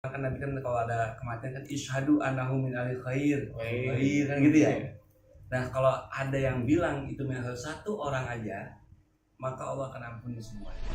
kan Nabi kan kalau ada kematian kan isyhadu annahu min ahli khair kan gitu ya. Nah kalau ada yang bilang itu memang satu orang aja, maka Allah akan ampuni semuanya.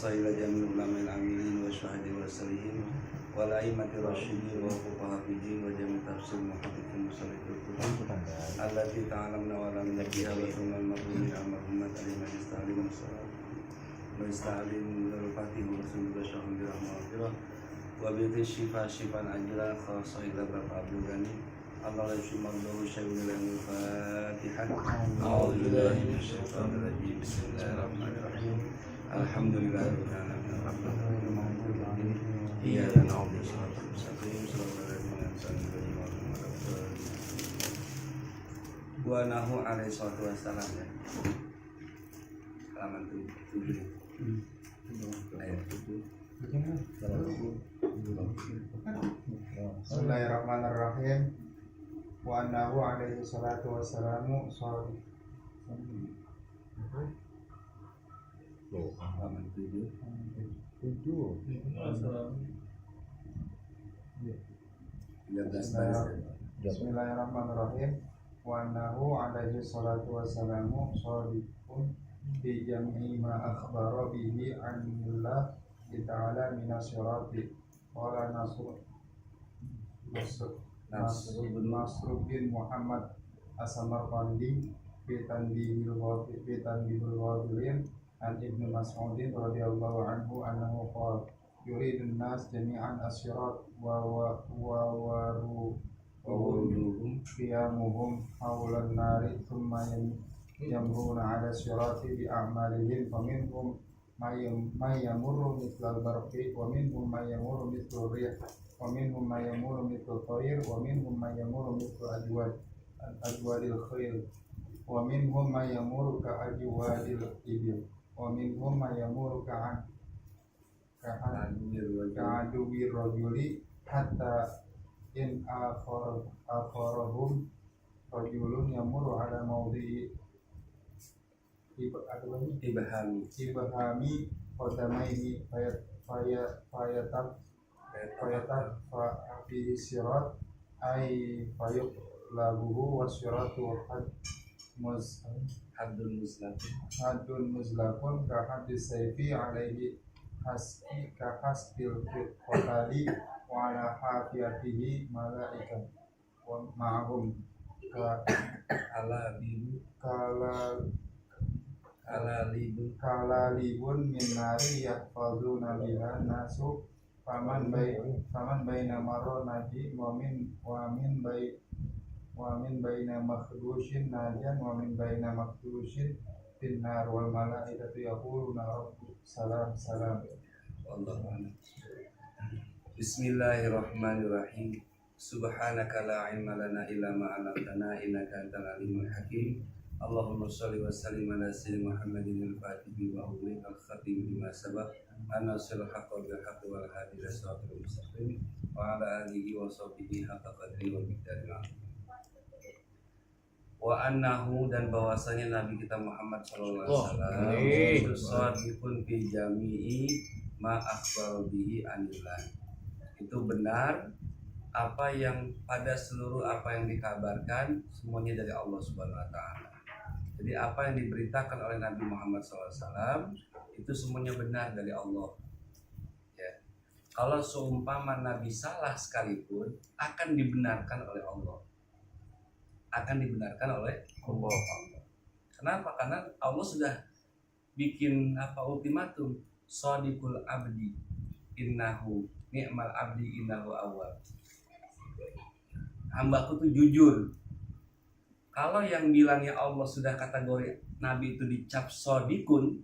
Ila jamil ulama'il amilin wa syuhadi wa salihin wa la'imati rasyidin wa fuqahafidin wa jami' tafsir muhadithin musallidul Qur'an allati ta'alamna wa lam nabiha wa sunnal marhumin al-marhumat alimah ista'alim wa ista'alim al-fatih wa rasulullah syahun birahmah wa bi'ti syifan ajilan khasa ila bapak Abdul Ghani Allah yashfi mardahu syai'un ilal fatihah a'udhu billahi minasyaitanir rajim bismillahirrahmanirrahim alhamdulillahirabbil alamin arrahmanir rahim iyyaka na'budu wa iyyaka nasta'in ihdinas siratal mustaqim wa nahu alaihi salatu wassalam ya. Halaman 7 ayat 7. Bismillahirrahmanirrahim. Wa annahu alaihi salatu wassalamu shadiq. Halaman 7. Bismillahirrahmanirrahim. Wa annahu alaihi salatu wassalamu shadiqun bi jami'i ma akhbara bihi anillah ta'ala minasyirati qala Nasr bin Muhammad As-Samarqandi fi tanbihil ghafilin an Ibnu Mas'udin radhiyallahu anhu annahu qala yuridun nas jami'an as-sirat wa qiyamuhum hawlan nari thumma yamruna 'ala sirati bi a'malihim faminhum may yamurru mithlal barqi wa minhum may yamurru mithlur rih wa minhum may yamurru mithlul tayr wa minhum may yamurru mithlul ajwadil khayl wa minhum may yamurru ka ajwadil ibil wa minhum may yamurru ka aduwir rajuli hatta in akharahum rajulun yamurru ala mawdi'i ibhami qadamaihi fayatat fi sirat ay fayuq labuhu wasiratu haddun muzlaqun ka haddis sayfi alaihi ka hasbil qatali wa ala hafiyatihi malaika wa ma'hum kalalibun min nari yahfazuna biha nasu faman baina marra naji wa min baina makhdushin najan wa min baina makhdushin finnar wal malaikatu yaquluna rabbu salam Allahu Bismillahirrahmanirrahim. Subhanaka la ilma lana illa ma 'allamtana innaka antal alimul hakim. Allahumma shalli wa sallim ala sayyidina Muhammadin al-Fatih wa ulil al-khatim lima sabaq an-nasirul haqqi bil haqqi wal hadi ila siratal mustaqim wa ala alihi wa sahbihi haqqa qadri wa miqdaril azim. Wa annahu dan bahwasanya Nabi kita Muhammad sallallahu alaihi wasallam shadiqun fi jami'i ma akhbara bihi anillah. Itu benar apa yang pada seluruh apa yang dikabarkan semuanya dari Allah Subhanahu wa taala. Jadi apa yang diberitakan oleh Nabi Muhammad SAW itu semuanya benar dari Allah. Ya. Kalau seumpama Nabi salah sekalipun akan dibenarkan oleh Allah. Akan dibenarkan oleh Allah. Kenapa? Karena Allah sudah bikin ultimatum. Shadiqul abdi innahu ni'mal abdi innahu awwab. Hambaku tuh jujur. Kalau yang bilangnya Allah sudah kategori Nabi itu dicap sodikun,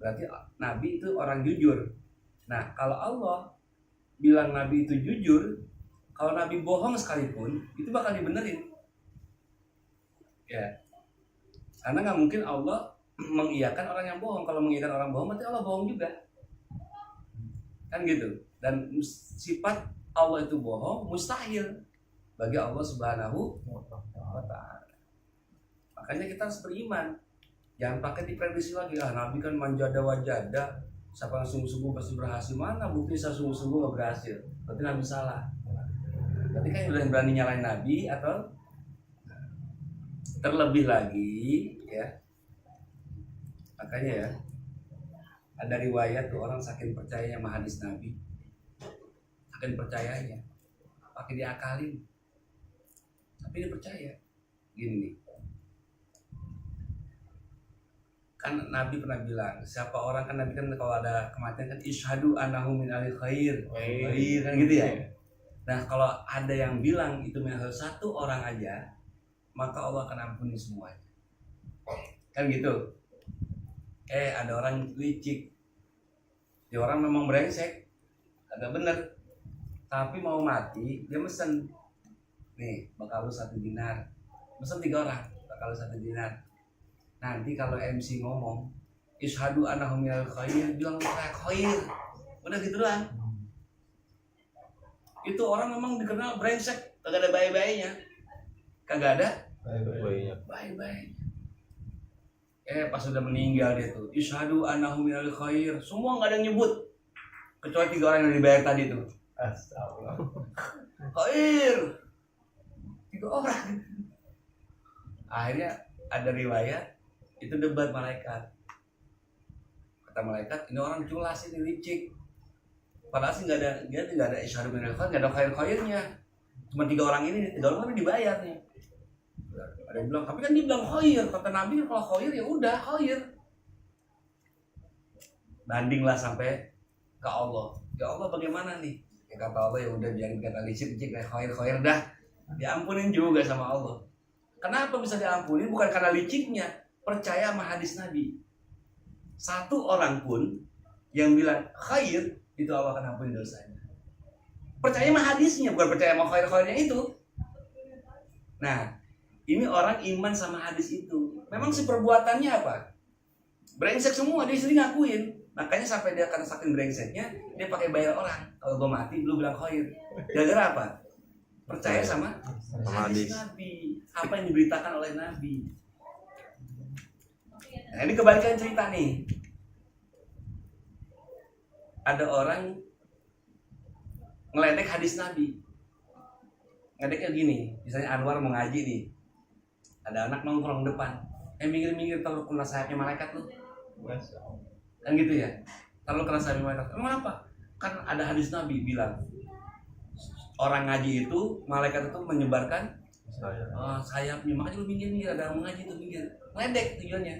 berarti Nabi itu orang jujur. Nah, kalau Allah bilang Nabi itu jujur, kalau Nabi bohong sekalipun, itu bakal dibenerin. Ya, karena nggak mungkin Allah mengiyakan orang yang bohong. Kalau mengiyakan orang bohong, berarti Allah bohong juga. Kan gitu. Dan sifat Allah itu bohong mustahil bagi Allah Subhanahu wa ta'ala. Makanya kita harus beriman. Jangan pakai diprediksi lagi, Nabi kan manjada wajada, siapa yang sungguh-sungguh pasti berhasil. Mana bukti saya sungguh-sungguh gak berhasil? Berarti Nabi salah. Berarti kan udah berani nyalain Nabi. Atau terlebih lagi ya, makanya ya, ada riwayat tuh orang saking percayanya sama hadis Nabi, saking percayanya, pakai diakalin, tapi dia percaya. Gini nih, kan Nabi pernah bilang, siapa orang, kan Nabi kan kalau ada kematian kan isyhadu annahu min ahli khair, kan gitu ya. Nah, kalau ada yang bilang itu harus satu orang aja, maka Allah akan ampuni semuanya. Kan gitu. Ada orang licik. Ya orang memang brengsek, agak bener. Tapi mau mati, dia mesen. Nih, bakal lu 1 dinar. Mesen 3 orang, bakal lu 1 dinar. Nanti kalau MC ngomong, isyhadu annahu minal khair, bilang khair. Udah gitu doang. Itu orang memang dikenal brengsek, kagak ada baik-baiknya. Kagak ada baik-baik. Pas sudah meninggal dia tuh, isyhadu annahu minal khair, semua nggak ada yang nyebut kecuali 3 orang yang dibayar tadi tuh. Astagfirullah. Khair 3 orang. Akhirnya ada riwayat itu debat malaikat. Kata malaikat, ini orang culas, ini licik. Padahal sih nggak ada isyhadu minal khair, nggak ada khair-khairnya. Cuma 3 orang ini kan dibayar nih. Ada yang bilang, tapi kan dia bilang khair. Kata Nabi kalau khair ya udah khair. Bandinglah sampai ke Allah. Ya Allah bagaimana nih? Ya kata Allah, ya udah jangan kata licik kayak khair dah. Diampunin juga sama Allah. Kenapa bisa diampunin? Bukan karena liciknya, percaya sama hadis Nabi. 1 orang pun yang bilang khair, itu Allah akan ampuni dosanya. Percaya sama hadisnya, bukan percaya sama khair-khairnya itu. Nah, ini orang iman sama hadis itu. Memang si perbuatannya apa? Brengsek semua, dia sendiri ngakuin. Makanya sampai dia akan saking brengseknya, dia pakai bayar orang. Kalau gue mati, lu bilang khair. Gara-gara apa? Percaya sama hadis Nabi. Apa yang diberitakan oleh Nabi. Nah, ini kebalikan cerita nih. Ada orang ngeledek hadis Nabi. Ngeledeknya gini, misalnya Anwar mau ngaji nih. Ada anak nongkrong depan, minggir-minggir, taruh kena sayapnya malaikat lu. Kan gitu ya, taruh kena sayapnya malaikat. Emang apa? Kan ada hadis Nabi bilang, orang ngaji itu, malaikat itu menyebarkan sayapnya. Makanya lu minggir-minggir, ada orang ngaji tuh minggir. Ledek tujuannya.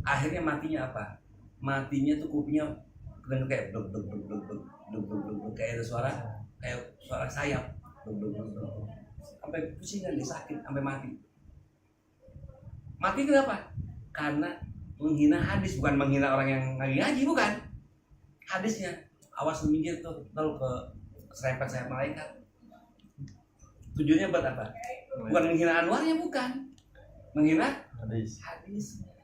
Akhirnya matinya apa? Matinya tuh kupingnya kedengar kayak blub blub blub blub blub blub blub blub, kayak ada suara sayap. Blub blub blub blub. Sampai pusingan, dia sakit, sampai mati. Mati kenapa? Karena menghina hadis, bukan menghina orang yang lagi ngaji, bukan. Hadisnya, awas lu minggir tuh, taruh ke serempet sayap malaikat. Tujuannya buat apa? Bukan menghina Anwarnya, bukan. Menghina hadis.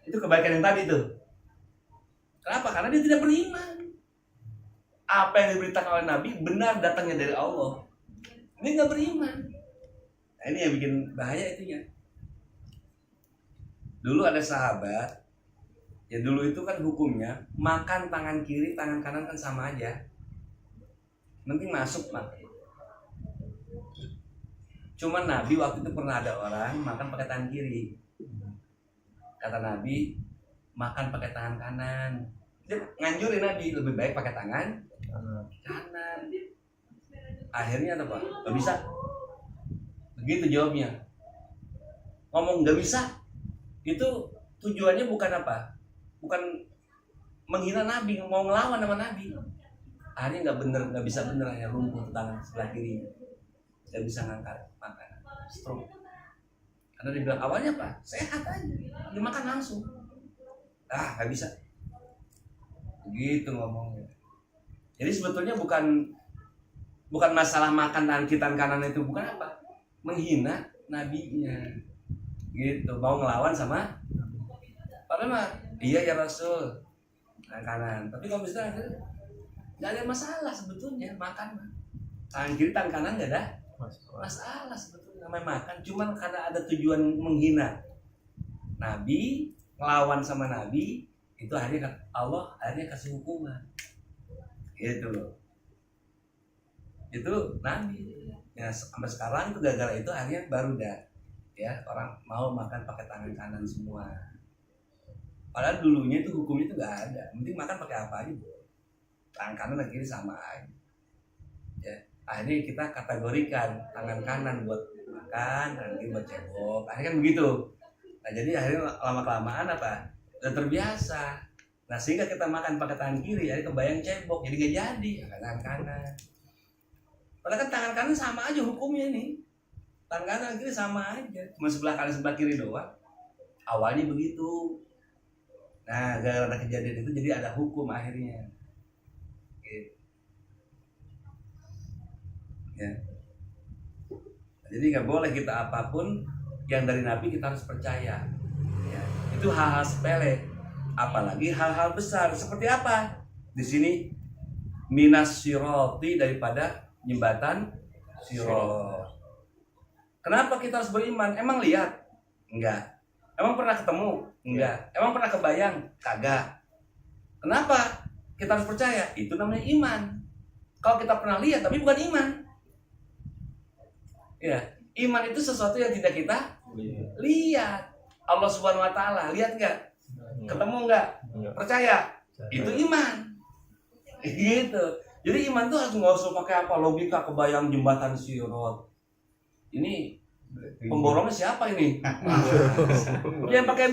Itu kebaikan yang tadi tuh. Kenapa? Karena dia tidak beriman. Apa yang diberitakan oleh Nabi benar datangnya dari Allah. Dia nggak beriman. Nah, ini yang bikin bahaya itunya. Dulu ada sahabat, ya dulu itu kan hukumnya makan tangan kiri, tangan kanan kan sama aja. Penting masuk lah. Cuman Nabi waktu itu pernah ada orang makan pakai tangan kiri. Kata Nabi, makan pakai tangan kanan. Dia nganjurin Nabi, lebih baik pakai tangan kanan. Akhirnya apa? Gak bisa. Begitu jawabnya. Ngomong gak bisa, itu tujuannya bukan apa? Bukan menghina Nabi, mau ngelawan sama Nabi. Akhirnya gak bisa bener, hanya lumpuh tangan sebelah kiri. Gak bisa ngangkat makanan, stroke. Karena dia bilang awalnya apa? Sehat aja, dimakan langsung. Gak bisa. Gitu ngomongnya. Jadi sebetulnya bukan masalah makan tangan kiri tangan kanan itu, bukan apa, menghina nabinya gitu, mau ngelawan sama padahal mah iya ya Rasul tangan kanan, tapi kalau misalnya nggak ada masalah sebetulnya makan tangan kiri tangan kanan nggak ada masalah sebetulnya, namanya makan cuman karena ada tujuan menghina nabi, ngelawan sama nabi, itu akhirnya Allah akhirnya kasih hukuman gitu loh. Itu nabi ya, sampai sekarang itu gara-gara itu akhirnya baru dah ya orang mau makan pakai tangan kanan semua, padahal dulunya itu hukumnya itu nggak ada, penting makan pakai apa aja tangan kanan dan kiri sama aja ya. Akhirnya kita kategorikan tangan kanan buat makan, tangan kiri buat cebok, akhirnya kan begitu. Nah jadi akhirnya lama kelamaan apa udah terbiasa, nah sehingga kita makan pakai tangan kiri jadi kebayang cebok, jadi nggak jadi tangan kanan. Padahal kan tangan kanan sama aja hukumnya nih. Tangan kanan kiri sama aja. Cuma sebelah kanan sebelah kiri doang. Awalnya begitu. Nah, gara-gara kejadian itu jadi ada hukum akhirnya. Gitu. Ya. Jadi nggak boleh kita apapun yang dari Nabi kita harus percaya. Ya. Itu hal-hal sepele. Apalagi hal-hal besar. Seperti apa? Di sini minas siroti, daripada jembatan sirot. Kenapa kita harus beriman? Emang lihat? Enggak. Emang pernah ketemu? Enggak. Emang pernah kebayang? Kagak. Kenapa kita harus percaya? Itu namanya iman. Kalau kita pernah lihat tapi bukan iman. Ya, iman itu sesuatu yang tidak kita lihat. Allah Subhanahu wa taala, lihat enggak? Ketemu enggak? Percaya? Itu iman. Gitu. Jadi iman tuh harus nggak usah pakai apa logika, kebayang jembatan sirot. Ini pemborongnya siapa ini? Dia pakai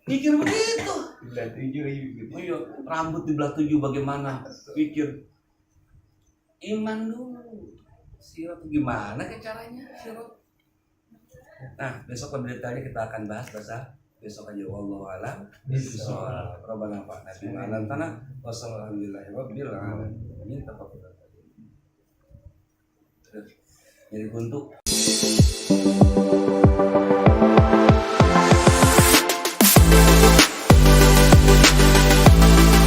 mikir begitu. Iya, rambut dibelah 7 bagaimana? Pikir. Iman dulu. Sirot gimana ke caranya sirot? Nah, besok penderitanya kita akan bahas besok aja, wallahu alam bishawab. Rabbana fa'na bima 'allamtana wa sallallahu rabbil alamin. Ini tetap jadi bentuk